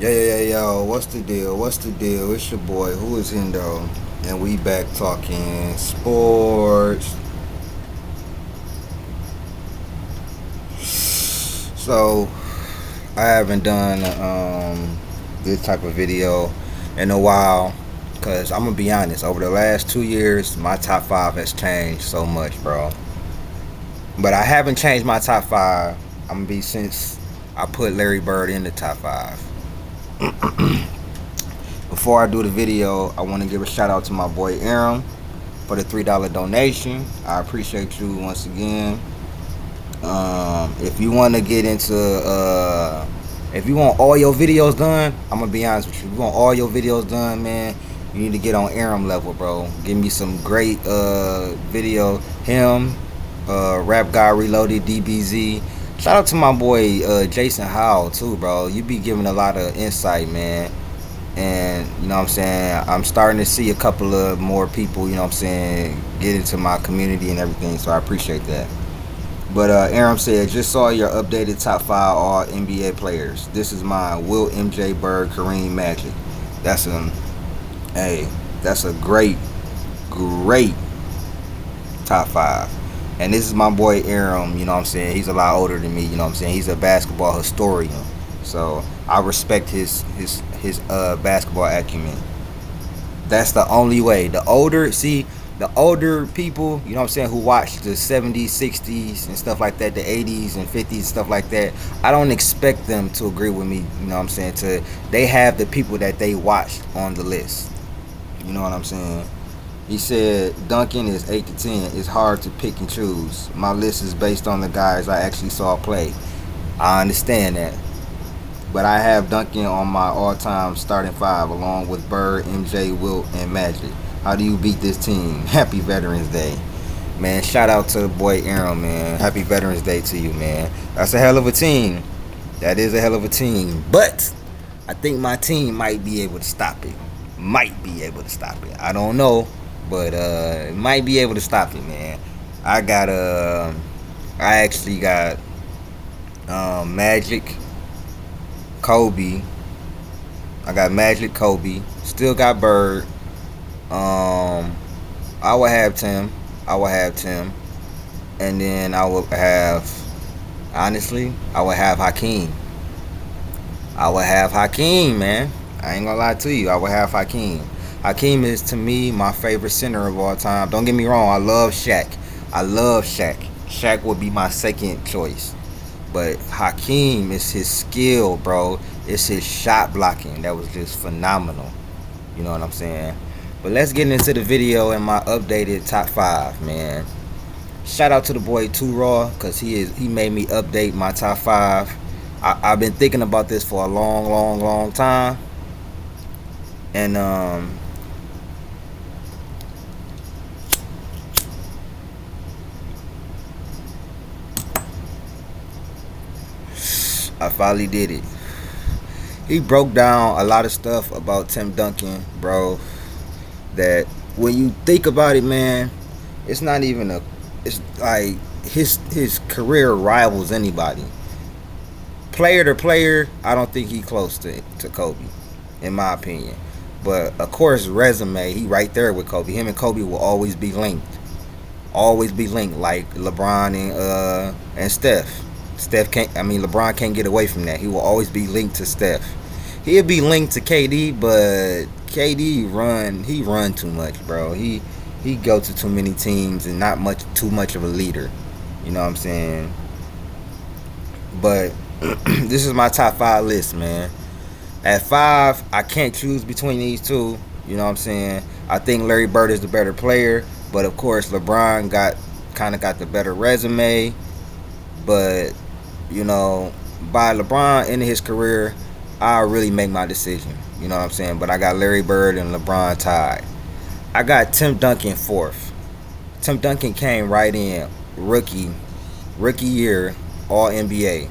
Yo, what's the deal? What's the deal? It's your boy, who is Hendo, and we back talking sports. So, I haven't done this type of video in a while, because I'm gonna be honest, over the last 2 years, my top five has changed so much, bro. But I haven't changed my top five. I'm gonna be since I put Larry Bird in the top five. Before I do the video, I want to give a shout out to my boy Aram for the $3 donation. I appreciate you once again. If you want to get into, if you want all your videos done, I'm gonna be honest with you. If you want all your videos done, man, you need to get on Aram level, bro. Give me some great video. Him, Rap Guy Reloaded, DBZ. Shout out to my boy Jason Howell too, bro. You be giving a lot of insight, man. And you know what I'm saying, I'm starting to see a couple of more people, you know what I'm saying, get into my community and everything, so I appreciate that. But Aram said, just saw your updated top five all NBA players. This is mine: Will, MJ, Bird, Kareem, Magic. That's a hey, that's a great top five. And this is my boy Aram, you know what I'm saying? He's a lot older than me, you know what I'm saying? He's a basketball historian. So I respect his basketball acumen. That's the only way. The older people, you know what I'm saying, who watch the 70s, 60s and stuff like that, the 80s and 50s stuff like that, I don't expect them to agree with me, you know what I'm saying, they have the people that they watched on the list. You know what I'm saying? He said Duncan is 8 to 10. It's hard to pick and choose. My list is based on the guys I actually saw play. I understand that. But I have Duncan on my all-time starting five, along with Bird, MJ, Wilt, and Magic. How do you beat this team? Happy Veterans Day, man! Shout out to the boy Aaron, man. Happy Veterans Day to you, man. That's a hell of a team. That is a hell of a team. But I think my team might be able to stop it. Might be able to stop it. I don't know, but might be able to stop it, man. I got I actually got Magic, Kobe. I got Magic, Kobe. Still got Bird. Um, I would have Tim. I would have Tim, and then I would have. Honestly, I would have Hakeem. I would have Hakeem, man. I ain't gonna lie to you. I would have Hakeem. Hakeem is to me my favorite center of all time. Don't get me wrong. I love Shaq. I love Shaq. Shaq would be my second choice. But Hakeem is his skill, bro. It's his shot blocking that was just phenomenal. You know what I'm saying? But let's get into the video and my updated top five, man. Shout out to the boy Too Raw, cause he made me update my top five. I've been thinking about this for a long time, and I finally did it. He broke down a lot of stuff about Tim Duncan, bro. That when you think about it, man, it's not even a. It's like his career rivals anybody. Player to player, I don't think he close to Kobe, in my opinion. But of course, resume, he right there with Kobe. Him and Kobe will always be linked. Always be linked, like LeBron and Steph. Steph can't. I mean, LeBron can't get away from that. He will always be linked to Steph. He'll be linked to KD, but KD run too much, bro. He go to too many teams and not much too much of a leader. You know what I'm saying? But this is my top five list, man. At five, I can't choose between these two. You know what I'm saying? I think Larry Bird is the better player, but of course LeBron got the better resume. But you know, by LeBron ending his career, I'll really make my decision. You know what I'm saying? But I got Larry Bird and LeBron tied. I got Tim Duncan fourth. Tim Duncan came right in, rookie year, all NBA.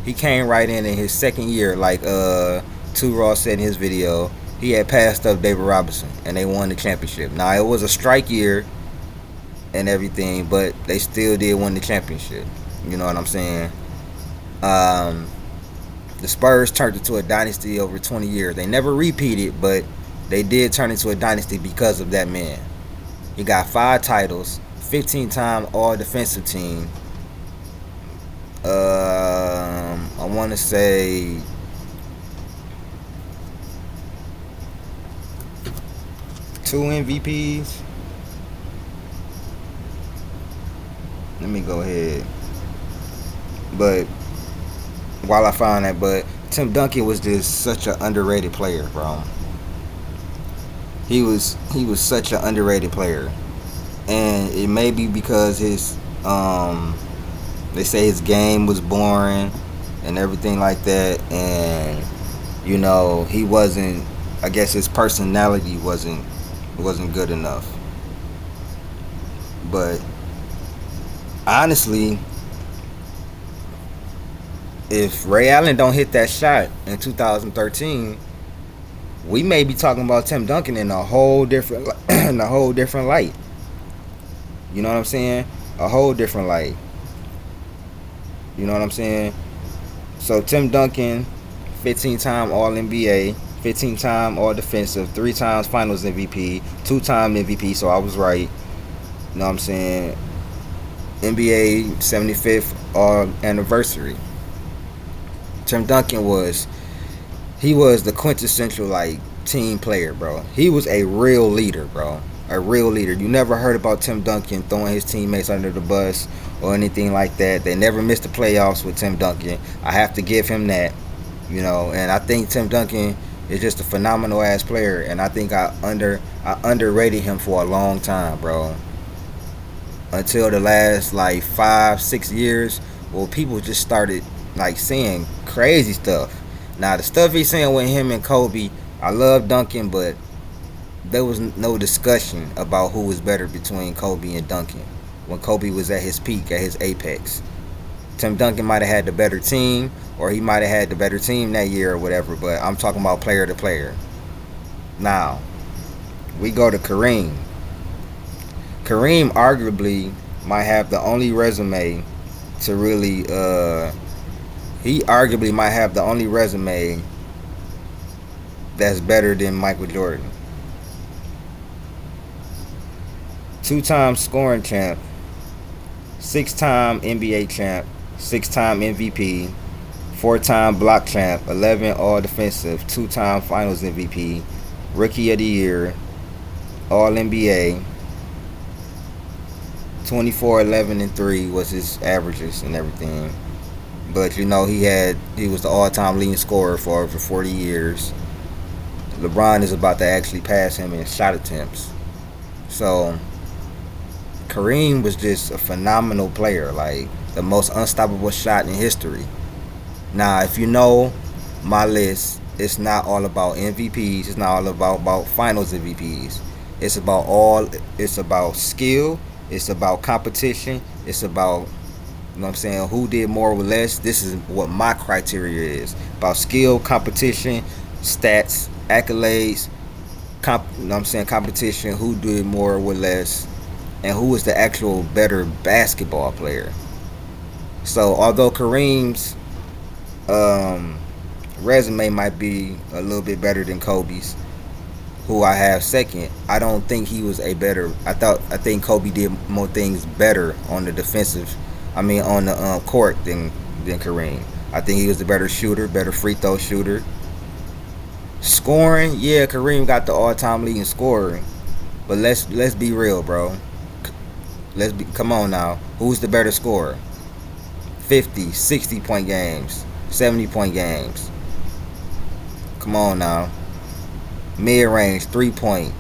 He came right in his second year, like Two Raw said in his video. He had passed up David Robinson, and they won the championship. Now it was a strike year and everything, but they still did win the championship. You know what I'm saying? Um, The Spurs turned into a dynasty over 20 years. They never repeated, but they did turn into a dynasty because of that man. He got 5 titles, 15-time All Defensive Team. I want to say 2 MVPs. Let me go ahead. But while I found that, but Tim Duncan was just such an underrated player, bro. He was such an underrated player, and it may be because his they say his game was boring and everything like that, and he wasn't. I guess his personality wasn't good enough. But honestly, if Ray Allen don't hit that shot in 2013, we may be talking about Tim Duncan in a whole different in a whole different light. You know what I'm saying? A whole different light. You know what I'm saying? So Tim Duncan, 15-time All NBA, 15-time All Defensive, 3 times Finals MVP, 2-time MVP. So I was right. You know what I'm saying? NBA 75th anniversary. Tim Duncan was the quintessential like team player, bro. He was a real leader, bro. A real leader. You never heard about Tim Duncan throwing his teammates under the bus or anything like that. They never missed the playoffs with Tim Duncan. I have to give him that, and I think Tim Duncan is just a phenomenal ass player, and I think I underrated him for a long time, bro. Until the last like 5-6 years, well, people just started like saying crazy stuff. Now the stuff he's saying with him and Kobe, I love Duncan, but there was no discussion about who was better between Kobe and Duncan when Kobe was at his peak, at his apex. Tim Duncan might have had the better team, or he might have had the better team that year or whatever, but I'm talking about player to player. Now, we go to Kareem. Kareem arguably might have the only resume to really he arguably might have the only resume that's better than Michael Jordan. 2-time scoring champ, 6-time NBA champ, 6-time MVP, 4-time block champ, 11 All Defensive, 2-time Finals MVP, Rookie of the Year, All NBA. 24, 11, and 3 was his averages and everything. But he was the all-time leading scorer for over 40 years. LeBron is about to actually pass him in shot attempts. So Kareem was just a phenomenal player, like the most unstoppable shot in history. Now, if you know my list, it's not all about MVPs. It's not all about Finals MVPs. It's about skill. It's about competition. It's about, who did more with less. This is what my criteria is. About skill, competition, stats, accolades, competition, who did more with less, and who is the actual better basketball player. So although Kareem's resume might be a little bit better than Kobe's, who I have second, I don't think he was a better. I think Kobe did more things better on the on the court than Kareem. I think he was a better shooter, better free throw shooter. Scoring, yeah, Kareem got the all-time leading scorer, but let's be real, bro. Come on now. Who's the better scorer? 50, 60 point games, 70 point games. Come on now. Mid-range, 3-point.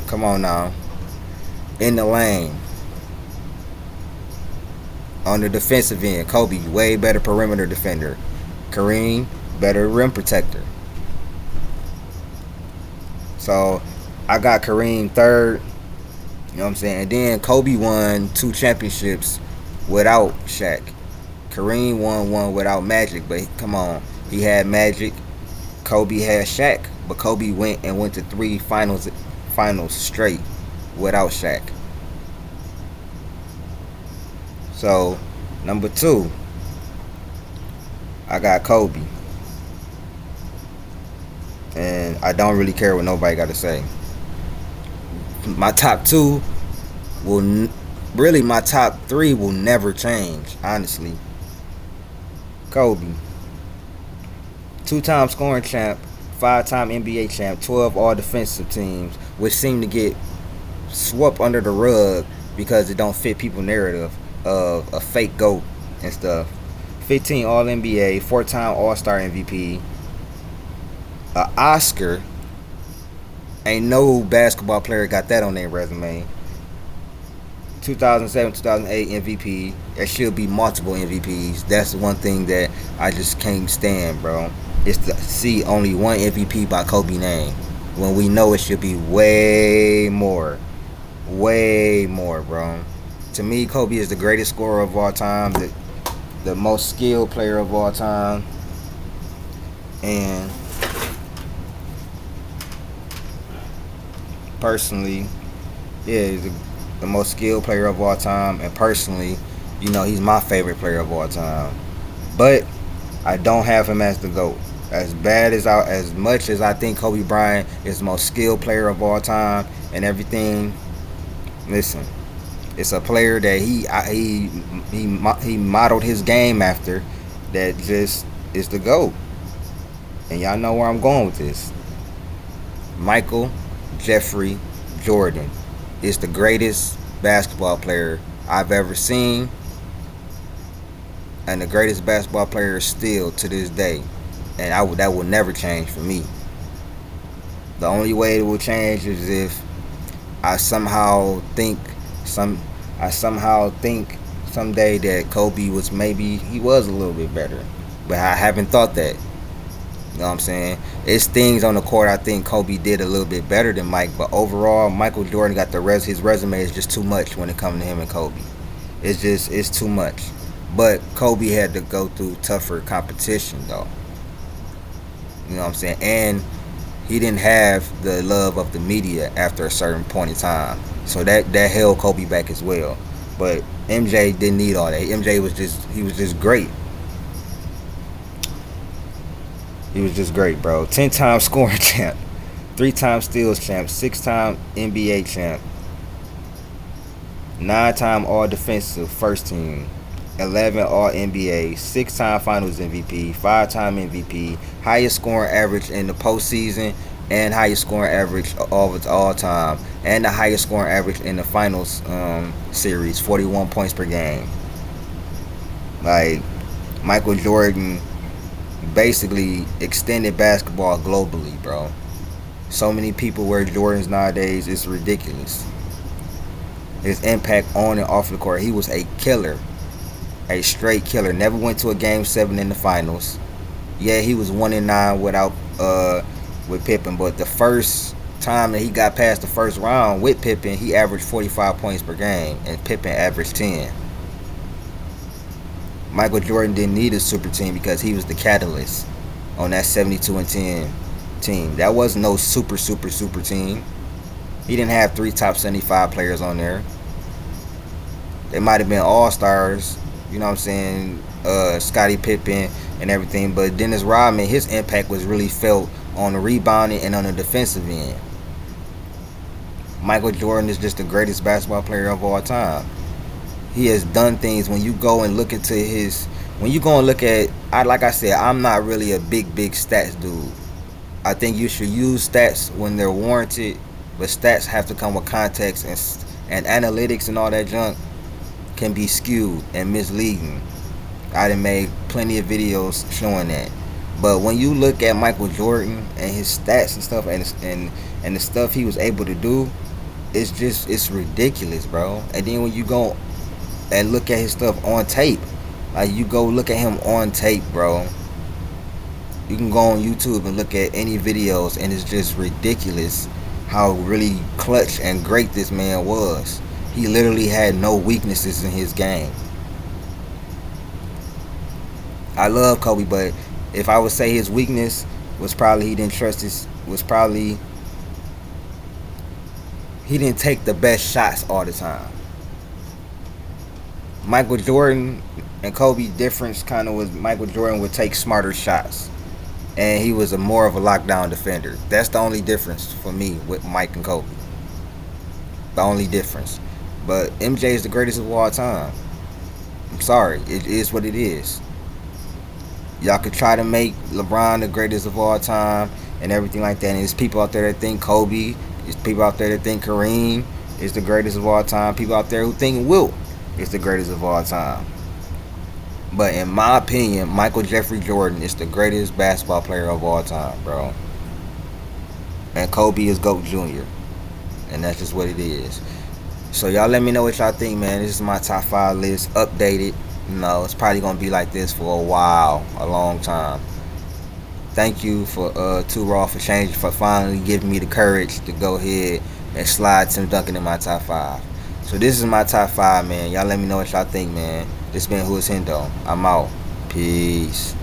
Come on now. In the lane. On the defensive end, Kobe, way better perimeter defender. Kareem, better rim protector. So, I got Kareem third. You know what I'm saying? And then Kobe won 2 championships without Shaq. Kareem won 1 without Magic, but come on. He had Magic. Kobe had Shaq, but Kobe went to 3 finals straight without Shaq. So, number 2, I got Kobe, and I don't really care what nobody got to say. My top two will really my top three will never change. Honestly, Kobe, two-time scoring champ, five-time NBA champ, 12 all defensive teams, which seem to get swept under the rug because it don't fit people narrative of a fake GOAT and stuff. 15 all NBA, four-time All Star MVP, a Oscar. Ain't no basketball player got that on their resume. 2007, 2008 MVP. There should be multiple MVPs. That's the one thing that I just can't stand, bro. It's to see only one MVP by Kobe name when we know it should be way more. Way more, bro. To me, Kobe is the greatest scorer of all time, the most skilled player of all time, and personally, yeah, he's the most skilled player of all time, and personally, he's my favorite player of all time. But I don't have him as the GOAT. As much as I think Kobe Bryant is the most skilled player of all time and everything, listen, it's a player that he modeled his game after that just is the GOAT. And y'all know where I'm going with this. Michael Jeffrey Jordan is the greatest basketball player I've ever seen, and the greatest basketball player still to this day. And that will never change for me. The only way it will change is if I somehow think someday that Kobe was he was a little bit better, but I haven't thought that. You know what I'm saying? It's things on the court I think Kobe did a little bit better than Mike, but overall, Michael Jordan got his resume is just too much when it comes to him and Kobe. It's too much. But Kobe had to go through tougher competition though. You know what I'm saying? And he didn't have the love of the media after a certain point in time, so that held Kobe back as well. But MJ didn't need all that. MJ was just great. He was just great, bro. 10-time scoring champ, 3-time steals champ, 6-time NBA champ, 9-time all defensive first team, 11 all NBA, 6-time finals MVP, 5-time MVP, highest scoring average in the postseason, and highest scoring average of all time, and the highest scoring average in the finals series, 41 points per game. Like, Michael Jordan basically extended basketball globally, bro. So many people wear Jordans nowadays, it's ridiculous. His impact on and off the court, he was a killer. A straight killer. Never went to a game 7 in the finals. Yeah, he was 1-9 with Pippen, but the first time that he got past the first round with Pippen, he averaged 45 points per game, and Pippen averaged 10. Michael Jordan didn't need a super team because he was the catalyst on that 72-10 team. That wasn't no super team. He didn't have 3 top 75 players on there. They might have been all-stars, you know what I'm saying, Scottie Pippen and everything, but Dennis Rodman, his impact was really felt on the rebounding and on the defensive end. Michael Jordan is just the greatest basketball player of all time. He has done things. When you go and look at, like I said, I'm not really a big stats dude. I think you should use stats when they're warranted, but stats have to come with context, and analytics and all that junk can be skewed and misleading. I done made plenty of videos showing that. But when you look at Michael Jordan and his stats and stuff, and the stuff he was able to do, it's ridiculous, bro. And then when you go and look at his stuff on tape, like you go look at him on tape, bro. You can go on YouTube and look at any videos, and it's just ridiculous how really clutch and great this man was. He literally had no weaknesses in his game. I love Kobe, but if I would say his weakness was probably he didn't take the best shots all the time. Michael Jordan, And Kobe's difference kind of was Michael Jordan would take smarter shots, and he was a more of a lockdown defender. That's the only difference for me with Mike and Kobe. The only difference. But MJ is the greatest of all time. I'm sorry, it is what it is. Y'all could try to make LeBron the greatest of all time and everything like that. And there's people out there that think Kobe. There's people out there that think Kareem is the greatest of all time. People out there who think Wilt is the greatest of all time. But in my opinion, Michael Jeffrey Jordan is the greatest basketball player of all time, bro. And Kobe is GOAT Jr. And that's just what it is. So y'all let me know what y'all think, man. This is my top 5 list, updated. It's probably gonna be like this for a while, a long time. Thank you for Too Raw for changing, for finally giving me the courage to go ahead and slide Tim Duncan in my top 5. So this is my top 5, man. Y'all let me know what y'all think, man. This been Who Is Hendo. I'm out. Peace.